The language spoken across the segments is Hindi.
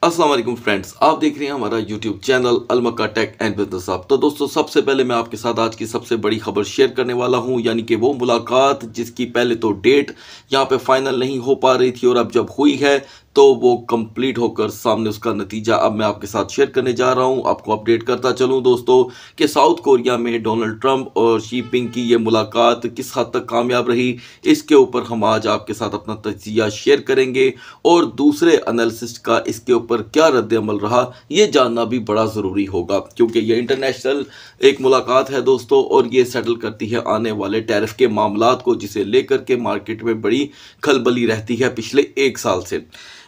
अस्सलाम वालेकुम फ्रेंड्स, आप देख रहे हैं हमारा YouTube channel Almakka tech and business hub. तो दोस्तों, सबसे पहले मैं आपके साथ आज की सबसे बड़ी खबर शेयर करने वाला हूं, यानी कि वो मुलाकात जिसकी पहले तो डेट यहां पे फाइनल नहीं हो पा रही थी और अब जब हुई है तो वो कंप्लीट होकर सामने उसका नतीजा अब मैं आपके साथ शेयर करने जा रहा हूं। आपको अपडेट करता चलूं दोस्तों कि साउथ कोरिया में डोनाल्ड ट्रंप और शी जिनपिंग की ये मुलाकात किस हद तक कामयाब रही, इसके ऊपर हम आज आपके साथ अपना तजिया शेयर करेंगे और दूसरे एनालिसिस्ट का इसके ऊपर क्या रद्द-ए-अमल रहा ये जानना भी बड़ा ज़रूरी होगा, क्योंकि ये इंटरनेशनल एक मुलाकात है दोस्तों और ये सेटल करती है आने वाले टैरिफ के मामलात को, जिसे लेकर के मार्केट में बड़ी खलबली रहती है पिछले एक साल से।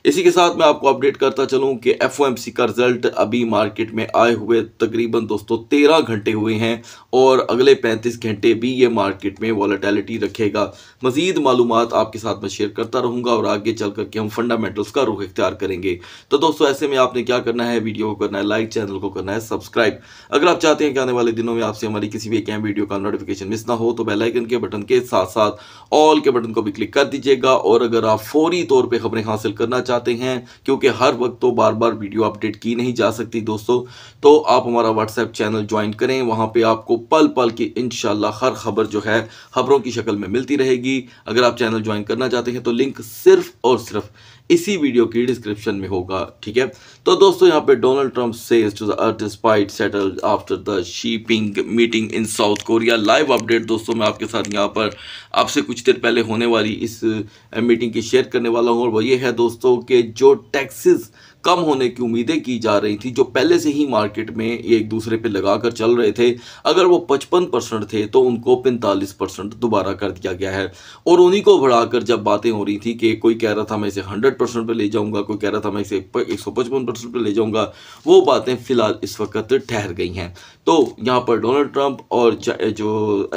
इसी के साथ मैं आपको अपडेट करता चलूं कि एफओएमसी का रिजल्ट अभी मार्केट में आए हुए तकरीबन दोस्तों 13 घंटे हुए हैं और अगले 35 घंटे भी ये मार्केट में वॉलेटिलिटी रखेगा। मजीद मालूमात आपके साथ मैं शेयर करता रहूंगा और आगे चल करके हम फंडामेंटल्स का रुख इख्तियार करेंगे। तो दोस्तों, ऐसे में आपने क्या करना है, वीडियो को करना है लाइक, चैनल को करना है सब्सक्राइब। अगर आप चाहते हैं कि आने वाले दिनों में आपसे हमारी किसी भी एक अहम वीडियो का नोटिफिकेशन मिस ना हो तो बेल आइकन के बटन के साथ साथ ऑल के बटन को भी क्लिक कर दीजिएगा। और अगर आप फौरी तौर पर खबरें हासिल करना चाहते हैं, क्योंकि हर वक्त तो बार बार वीडियो अपडेट की नहीं जा सकती दोस्तों, तो आप हमारा व्हाट्सएप चैनल ज्वाइन करें। वहां पे आपको पल पल की इंशाल्लाह हर खबर जो है खबरों की शक्ल में मिलती रहेगी। अगर आप चैनल ज्वाइन करना चाहते हैं तो लिंक सिर्फ और सिर्फ इसी वीडियो की डिस्क्रिप्शन में होगा, ठीक है। तो दोस्तों, यहाँ पे Donald Trump says to the earth despite settled after the Xi Jinping meeting in South Korea. Live update दोस्तों मैं आपके साथ यहाँ पर आपसे कुछ देर पहले होने वाली इस मीटिंग की शेयर करने वाला हूँ और वो ये है दोस्तों कि जो टैक्सेस कम होने की उम्मीदें की जा रही थी, जो पहले से ही मार्केट में एक दूसरे पे लगाकर चल रहे थे, अगर वो 55% थे तो उनको 45% दोबारा कर दिया गया है। और उन्हीं को बढ़ाकर जब बातें हो रही थी कि कोई कह रहा था मैं इसे 100% पे ले जाऊंगा, कोई कह रहा था मैं इसे 155% पे ले जाऊंगा, वो बातें फिलहाल इस वक्त ठहर गई हैं। तो यहाँ पर डोनाल्ड ट्रंप और जो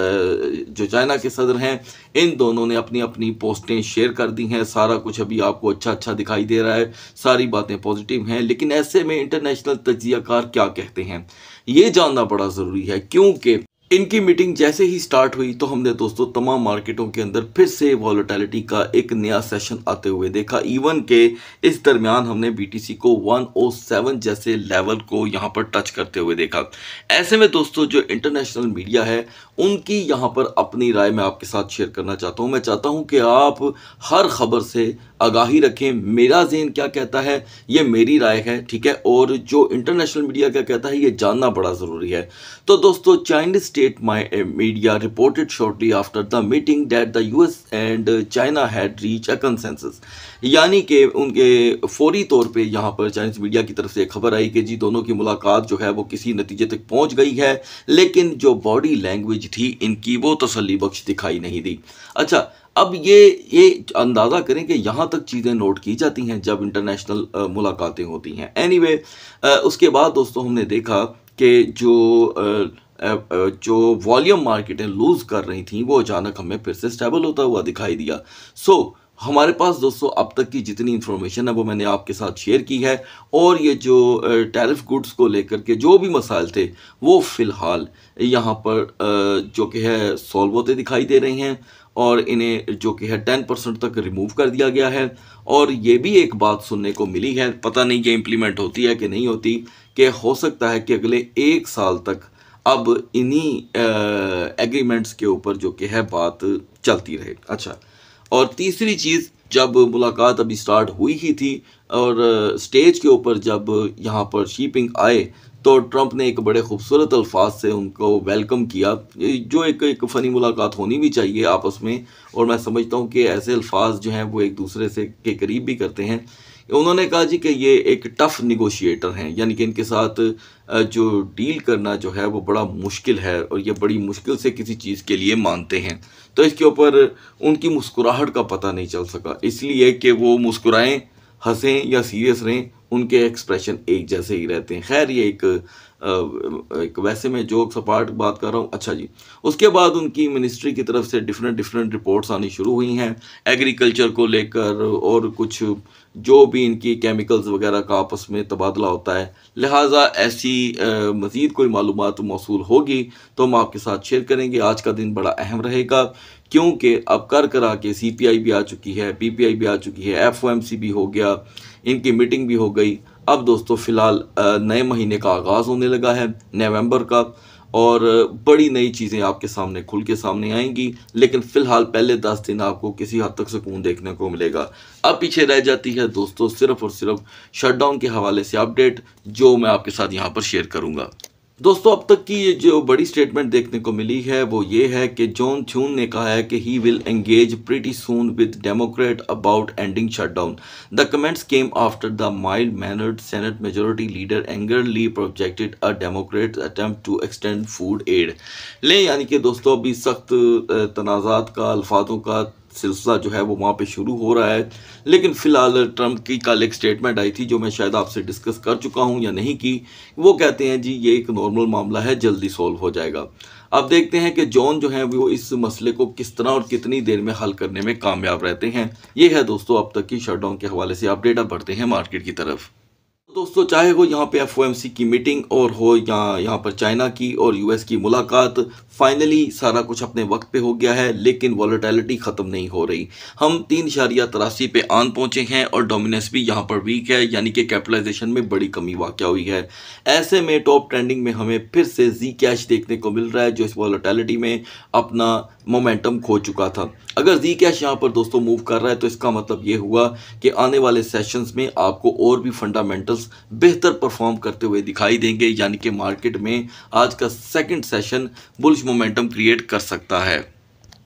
चाइना के सदर हैं, इन दोनों ने अपनी अपनी पोस्टें शेयर कर दी हैं। सारा कुछ अभी आपको अच्छा अच्छा दिखाई दे रहा है, सारी बातें पॉजिटिव हैं, लेकिन ऐसे में इंटरनेशनल तज्जियाकार क्या कहते हैं ये जानना बड़ा ज़रूरी है, क्योंकि इनकी मीटिंग जैसे ही स्टार्ट हुई तो हमने दोस्तों तमाम मार्केटों के अंदर फिर से वॉलेटिलिटी का एक नया सेशन आते हुए देखा। इवन के इस दरमियान हमने बीटीसी को 107 जैसे लेवल को यहां पर टच करते हुए देखा। ऐसे में दोस्तों, जो इंटरनेशनल मीडिया है उनकी यहां पर अपनी राय मैं आपके साथ शेयर करना चाहता हूं। मैं चाहता हूं कि आप हर खबर से आगाही रखें। मेरा ज़हन क्या कहता है ये मेरी राय है, ठीक है, और जो इंटरनेशनल मीडिया क्या कहता है ये जानना बड़ा ज़रूरी है। तो दोस्तों, Chinese state media reported shortly after the meeting that the US and China had reached a consensus, यानी कि उनके फौरी तौर पे यहाँ पर चाइनीज मीडिया की तरफ से एक खबर आई कि जी दोनों की मुलाकात जो है वो किसी नतीजे तक पहुँच गई है, लेकिन जो बॉडी लैंग्वेज थी इनकी वो तसल्ली बख्श दिखाई नहीं दी। अच्छा, अब ये अंदाज़ा करें कि यहाँ तक चीज़ें नोट की जाती हैं जब इंटरनेशनल मुलाकातें होती हैं। एनीवे, उसके बाद दोस्तों हमने देखा कि जो वॉल्यूम मार्केटें लूज़ कर रही थी वो अचानक हमें फिर से स्टेबल होता हुआ दिखाई दिया। हमारे पास दोस्तों अब तक की जितनी इन्फॉर्मेशन है वो मैंने आपके साथ शेयर की है और ये जो टैरिफ गुड्स को लेकर के जो भी मसाइल थे वो फ़िलहाल यहाँ पर जो कि है सॉल्व होते दिखाई दे रहे हैं और इन्हें जो कि है 10% तक रिमूव कर दिया गया है। और ये भी एक बात सुनने को मिली है, पता नहीं ये इम्प्लीमेंट होती है कि नहीं होती, कि हो सकता है कि अगले 1 साल तक अब इन्हीं एग्रीमेंट्स के ऊपर जो कि है बात चलती रहे। अच्छा, और तीसरी चीज़, जब मुलाकात अभी स्टार्ट हुई ही थी और स्टेज के ऊपर जब यहाँ पर शी जिनपिंग आए तो ट्रंप ने एक बड़े खूबसूरत अल्फाज से उनको वेलकम किया, जो एक फ़नी मुलाकात होनी भी चाहिए आपस में। और मैं समझता हूँ कि ऐसे अल्फाज जो हैं वो एक दूसरे से के करीब भी करते हैं। उन्होंने कहा जी कि ये एक टफ़ निगोशिएटर हैं, यानी कि इनके साथ जो डील करना जो है वो बड़ा मुश्किल है और ये बड़ी मुश्किल से किसी चीज़ के लिए मानते हैं। तो इसके ऊपर उनकी मुस्कुराहट का पता नहीं चल सका, इसलिए कि वो मुस्कुराएं, हंसें या सीरियस रहें, उनके एक्सप्रेशन एक जैसे ही रहते हैं। खैर, ये एक वैसे मैं जोक सपाट बात कर रहा हूँ। अच्छा जी, उसके बाद उनकी मिनिस्ट्री की तरफ से डिफरेंट रिपोर्ट्स आनी शुरू हुई हैं एग्रीकल्चर को लेकर और कुछ जो भी इनकी केमिकल्स वगैरह का आपस में तबादला होता है। लिहाजा ऐसी मज़ीद कोई मालूमात मौसूल होगी तो हम आपके साथ शेयर करेंगे। आज का दिन बड़ा अहम रहेगा, क्योंकि अब करा के CPI भी आ चुकी है, PPI भी आ चुकी है, FOMC भी हो गया, इनकी मीटिंग भी हो गई। अब दोस्तों फिलहाल नए महीने का आगाज़ होने लगा है नवंबर का, और बड़ी नई चीज़ें आपके सामने खुल के सामने आएंगी। लेकिन फिलहाल पहले 10 दिन आपको किसी हद तक सुकून देखने को मिलेगा। अब पीछे रह जाती है दोस्तों सिर्फ और सिर्फ शटडाउन के हवाले से अपडेट, जो मैं आपके साथ यहाँ पर शेयर करूँगा। दोस्तों अब तक की ये जो बड़ी स्टेटमेंट देखने को मिली है वो ये है कि जॉन थ्यून ने कहा है कि he will engage pretty soon with Democrat about ending shutdown. The comments came after the mild mannered Senate majority leader angrily projected a Democrat attempt to extend food aid. ले यानी कि दोस्तों अभी सख्त तनाज़ात का, अल्फाजों का सिलसिला जो है वो वहाँ पे शुरू हो रहा है। लेकिन फ़िलहाल ट्रंप की कल एक स्टेटमेंट आई थी जो मैं शायद आपसे डिस्कस कर चुका हूँ या नहीं की। वो कहते हैं जी ये एक नॉर्मल मामला है, जल्दी सॉल्व हो जाएगा। अब देखते हैं कि जॉन जो है वो इस मसले को किस तरह और कितनी देर में हल करने में कामयाब रहते हैं। ये है दोस्तों अब तक की शटडाउन के हवाले से अपडेट। अब बढ़ते हैं मार्केट की तरफ। दोस्तों चाहे हो यहाँ पे FOMC की मीटिंग और हो या यहाँ पर चाइना की और US की मुलाकात, फाइनली सारा कुछ अपने वक्त पे हो गया है, लेकिन वॉलेटिलिटी ख़त्म नहीं हो रही। हम 3.83 पे आन पहुँचे हैं और डोमिनेंस भी यहाँ पर वीक है, यानी कि कैपिटलाइजेशन में बड़ी कमी वाक़या हुई है। ऐसे में टॉप ट्रेंडिंग में हमें फिर से जी कैश देखने को मिल रहा है, जो इस वॉलेटिलिटी में अपना मोमेंटम खो चुका था। अगर जी कैश यहाँ पर दोस्तों मूव कर रहा है तो इसका मतलब ये हुआ कि आने वाले सेशंस में आपको और भी फंडामेंटल्स बेहतर परफॉर्म करते हुए दिखाई देंगे, यानी कि मार्केट में आज का second session bullish momentum create कर सकता है।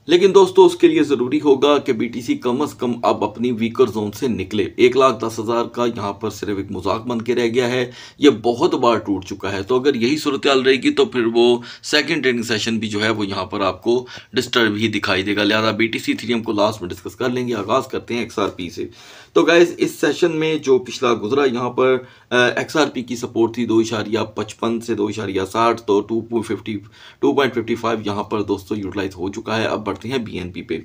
लेकिन दोस्तों उसके लिए ज़रूरी होगा कि BTC कम से कम अब अपनी वीकर जोन से निकले। 1,10,000 का यहाँ पर सिर्फ एक मजाक बन के रह गया है, ये बहुत बार टूट चुका है। तो अगर यही सूरत हाल रहेगी तो फिर वो सेकंड ट्रेडिंग सेशन भी जो है वो यहाँ पर आपको डिस्टर्ब ही दिखाई देगा। लिहाजा BTC इथेरियम को लास्ट में डिस्कस कर लेंगे। आगाज़ करते हैं XRP से। तो गाइज इस सेशन में जो पिछला गुजरा यहाँ पर XRP की सपोर्ट थी 2.55 से 2.60, तो 2.55 यहाँ पर दोस्तों यूटिलाइज हो चुका है। अब बढ़ते हैं BNB पे।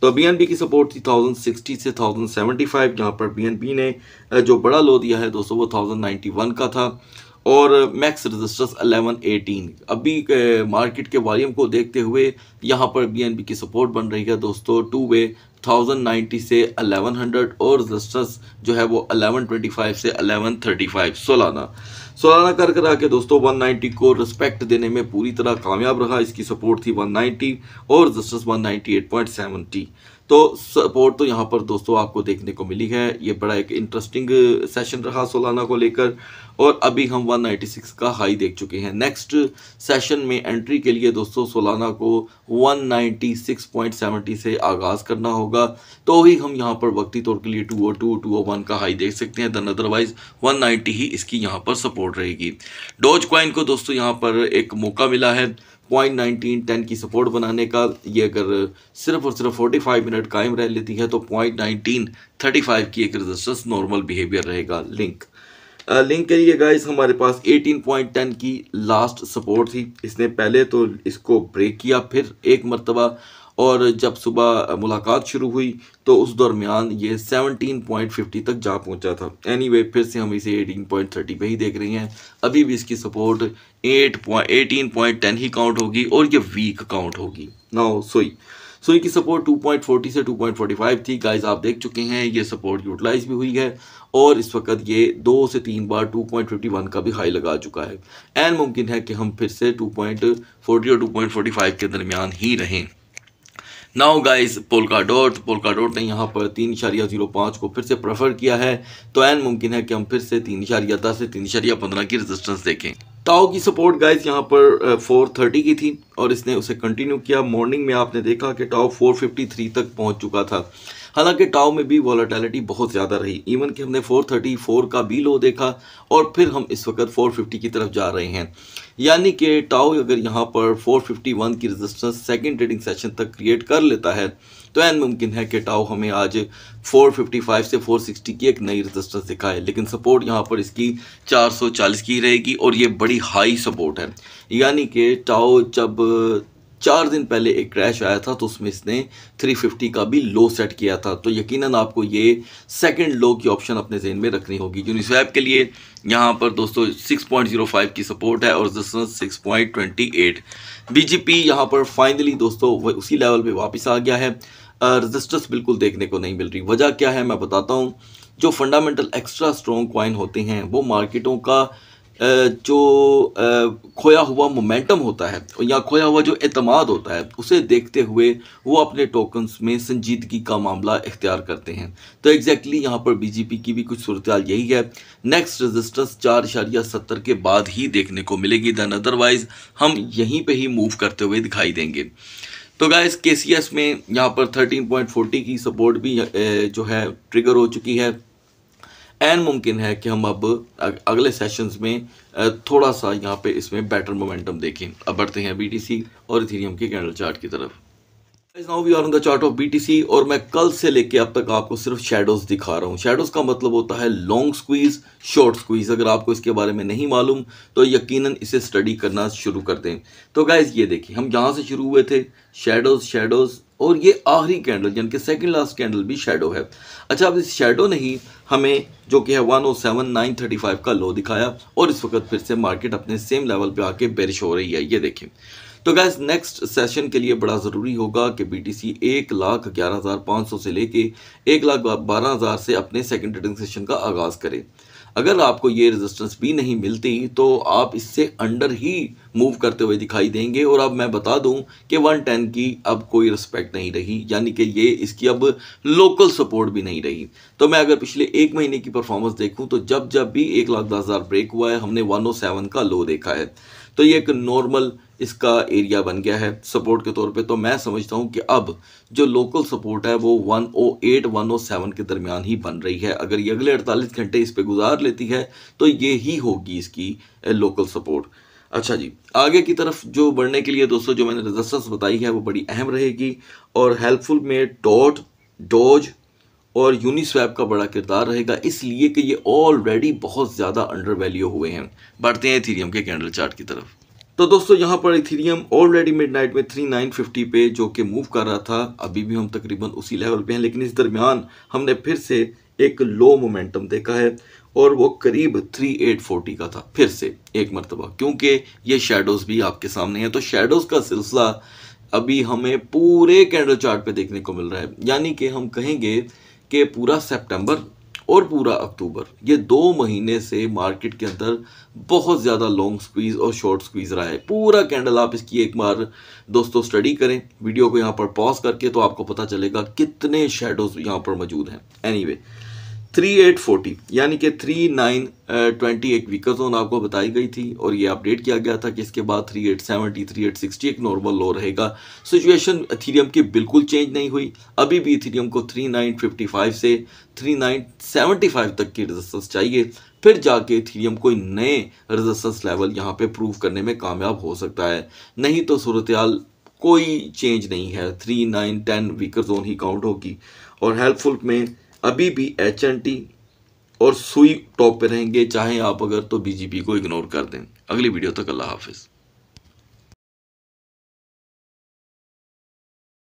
तो BNB की सपोर्ट थी 1060 से 1075। यहाँ पर BNB ने जो बड़ा लो दिया है दोस्तों वो 1091 का था, और मैक्स रेजिस्टेंस 1118। अभी मार्केट के वॉल्यूम को देखते हुए यहाँ पर BNB की सपोर्ट बन रही है दोस्तों 2 वे 1090 से 1100, और रेजिस्टेंस जो है वो 1125 से 1135 सोलाना कर आके दोस्तों 190 को रिस्पेक्ट देने में पूरी तरह कामयाब रहा। इसकी सपोर्ट थी 190 और रेजिस्टेंस 198.70। तो सपोर्ट तो यहाँ पर दोस्तों आपको देखने को मिली है। ये बड़ा एक इंटरेस्टिंग सेशन रहा सोलाना को लेकर, और अभी हम 196 का हाई देख चुके हैं। नेक्स्ट सेशन में एंट्री के लिए दोस्तों सोलाना को 196.70 से आगाज़ करना होगा, तो ही हम यहाँ पर वक्ती तौर के लिए 202 201 का हाई देख सकते हैं। देन अदरवाइज 190 ही इसकी यहाँ पर सपोर्ट रहेगी। डॉज कॉइन को दोस्तों यहाँ पर एक मौका मिला है 0.1910 की सपोर्ट बनाने का। ये अगर सिर्फ और सिर्फ 45 मिनट कायम रह लेती है तो 0.1935 की एक रेजिस्टेंस नॉर्मल बिहेवियर रहेगा। लिंक के लिए गाइस हमारे पास 18.10 की लास्ट सपोर्ट थी। इसने पहले तो इसको ब्रेक किया, फिर एक मरतबा, और जब सुबह मुलाकात शुरू हुई तो उस दरमियान ये 17.50 तक जा पहुंचा था। एनीवे फिर से हम इसे 18.30 पे ही देख रहे हैं। अभी भी इसकी सपोर्ट 18.10 ही काउंट होगी, और ये वीक काउंट होगी। नाउ सोई की सपोर्ट 2.40 से 2.45 थी। गाइस आप देख चुके हैं ये सपोर्ट यूटिलाइज भी हुई है, और इस वक्त ये 2 से 3 बार 2.51 का भी हाई लगा चुका है। एंड मुमकिन है कि हम फिर से 2.40 और 2.45 के दरमियान ही रहें। नाउ गाइस पोल्का डॉट ने यहाँ पर 3.05 को फिर से प्रेफर किया है, तो एन मुमकिन है कि हम फिर से 3.10 से 3.15 की रेजिस्टेंस देखें। टाओ की सपोर्ट गाइस यहाँ पर 430 की थी, और इसने उसे कंटिन्यू किया। मॉर्निंग में आपने देखा कि टाओ 453 तक पहुँच चुका था। हालांकि टाओ में भी वॉलेटिलिटी बहुत ज़्यादा रही, इवन कि हमने 434 का भी लो देखा, और फिर हम इस वक्त 450 की तरफ जा रहे हैं। यानी कि टाओ अगर यहाँ पर 451 की रेजिस्टेंस सेकंड ट्रेडिंग सेशन तक क्रिएट कर लेता है, तो एन मुमकिन है कि टाओ हमें आज 455 से 460 की एक नई रेजिस्टेंस दिखाए। लेकिन सपोर्ट यहाँ पर इसकी 440 की रहेगी, और ये बड़ी हाई सपोर्ट है। यानी कि टाओ जब 4 दिन पहले एक क्रैश आया था तो उसमें इसने 350 का भी लो सेट किया था। तो यकीनन आपको ये सेकंड लो की ऑप्शन अपने ज़हन में रखनी होगी। यूनिस्वैप के लिए यहाँ पर दोस्तों 6.05 की सपोर्ट है, और रेजिस्टेंस 6.28। BGP यहाँ पर फाइनली दोस्तों उसी लेवल पे वापस आ गया है। रेजिस्टेंस बिल्कुल देखने को नहीं मिल रही। वजह क्या है मैं बताता हूँ। जो फंडामेंटल एक्स्ट्रा स्ट्रॉन्ग कॉइन होते हैं वो मार्केटों का जो खोया हुआ मोमेंटम होता है या खोया हुआ जो एतमाद होता है उसे देखते हुए वो अपने टोकन्स में संजीदगी का मामला इख्तियार करते हैं। तो एग्जैक्टली यहाँ पर बीजीपी की भी कुछ सूरत हाल यही है। नेक्स्ट रेजिस्टेंस 4.70 के बाद ही देखने को मिलेगी, दैन अदरवाइज हम यहीं पे ही मूव करते हुए दिखाई देंगे। तो गाइस केसीएस में यहाँ पर 13.40 की सपोर्ट भी जो है ट्रिगर हो चुकी है एंड मुमकिन है कि हम अब अगले सेशंस में थोड़ा सा यहाँ पे इसमें बेटर मोमेंटम देखें। अब बढ़ते हैं बीटीसी और इथेरियम के कैंडल चार्ट की तरफ। Now we are on the chart of BTC और मैं कल से लेके अब तक आपको सिर्फ शैडोज दिखा रहा हूँ। शैडोज का मतलब होता है लॉन्ग स्क्वीज, शॉर्ट स्क्वीज। अगर आपको इसके बारे में नहीं मालूम तो यकीनन इसे स्टडी करना शुरू कर दें। तो गाइज ये देखिए हम यहाँ से शुरू हुए थे, शैडोज और ये आखिरी कैंडल यानी कि सेकंड लास्ट कैंडल भी शैडो है। अच्छा, अब इस शैडो ने ही हमें जो कि है 107,935 का लो दिखाया और इस वक्त फिर से मार्केट अपने सेम लेवल पे आके बेरिश हो रही है, ये देखें। तो गाइस नेक्स्ट सेशन के लिए बड़ा ज़रूरी होगा कि बीटीसी 1,11,500 से लेके 1,12,000 से अपने सेकंड ट्रेडिंग सेशन का आगाज़ करे। अगर आपको ये रेजिस्टेंस भी नहीं मिलती तो आप इससे अंडर ही मूव करते हुए दिखाई देंगे। और अब मैं बता दूं कि 110 की अब कोई रिस्पेक्ट नहीं रही, यानी कि ये इसकी अब लोकल सपोर्ट भी नहीं रही। तो मैं अगर पिछले एक महीने की परफॉर्मेंस देखूं तो जब जब भी 1,10,000 ब्रेक हुआ है हमने 107 का लो देखा है। तो ये एक नॉर्मल इसका एरिया बन गया है सपोर्ट के तौर पे। तो मैं समझता हूँ कि अब जो लोकल सपोर्ट है वो 108-107 के दरमियान ही बन रही है। अगर ये अगले 48 घंटे इस पे गुजार लेती है तो ये ही होगी इसकी लोकल सपोर्ट। अच्छा जी, आगे की तरफ जो बढ़ने के लिए दोस्तों जो मैंने रेजिस्टेंस बताई है वो बड़ी अहम रहेगी और हेल्पफुल में डॉट, डॉज और यूनिस्वैप का बड़ा किरदार रहेगा, इसलिए कि ये ऑलरेडी बहुत ज़्यादा अंडर वैल्यू हुए हैं। बढ़ते हैं इथेरियम के कैंडल चार्ट की तरफ। तो दोस्तों यहाँ पर इथेरियम ऑलरेडी मिडनाइट में 3950 पे जो कि मूव कर रहा था, अभी भी हम तकरीबन उसी लेवल पे हैं, लेकिन इस दरमियान हमने फिर से एक लो मोमेंटम देखा है और वो करीब 3840 का था फिर से एक मरतबा, क्योंकि ये शेडोज भी आपके सामने है। तो शेडोज का सिलसिला अभी हमें पूरे कैंडल चार्ट पे देखने को मिल रहा है, यानी कि हम कहेंगे कि पूरा सितंबर और पूरा अक्टूबर ये 2 महीने से मार्केट के अंदर बहुत ज़्यादा लॉन्ग स्क्वीज और शॉर्ट स्क्वीज रहा है। पूरा कैंडल आप इसकी एक बार दोस्तों स्टडी करें वीडियो को यहाँ पर पॉज करके, तो आपको पता चलेगा कितने शेडोज यहाँ पर मौजूद हैं। एनीवे 3840 यानी कि 3920 एक वीकर जोन आपको बताई गई थी और ये अपडेट किया गया था कि इसके बाद 3870 3860 एक नॉर्मल लो रहेगा। सिचुएशन इथेरियम की बिल्कुल चेंज नहीं हुई, अभी भी इथेरियम को 3955 से 3975 तक की रेजिस्टेंस चाहिए, फिर जाके इथेरियम कोई नए रेजिस्टेंस लेवल यहाँ पे प्रूव करने में कामयाब हो सकता है। नहीं तो सूरत हाल कोई चेंज नहीं है, 3910 वीकर जोन ही काउंट होगी। और हेल्पफुल में अभी भी HNT और सुई टॉप पे रहेंगे, चाहे आप अगर तो BGP को इग्नोर कर दें। अगली वीडियो तक अल्लाह हाफिज़।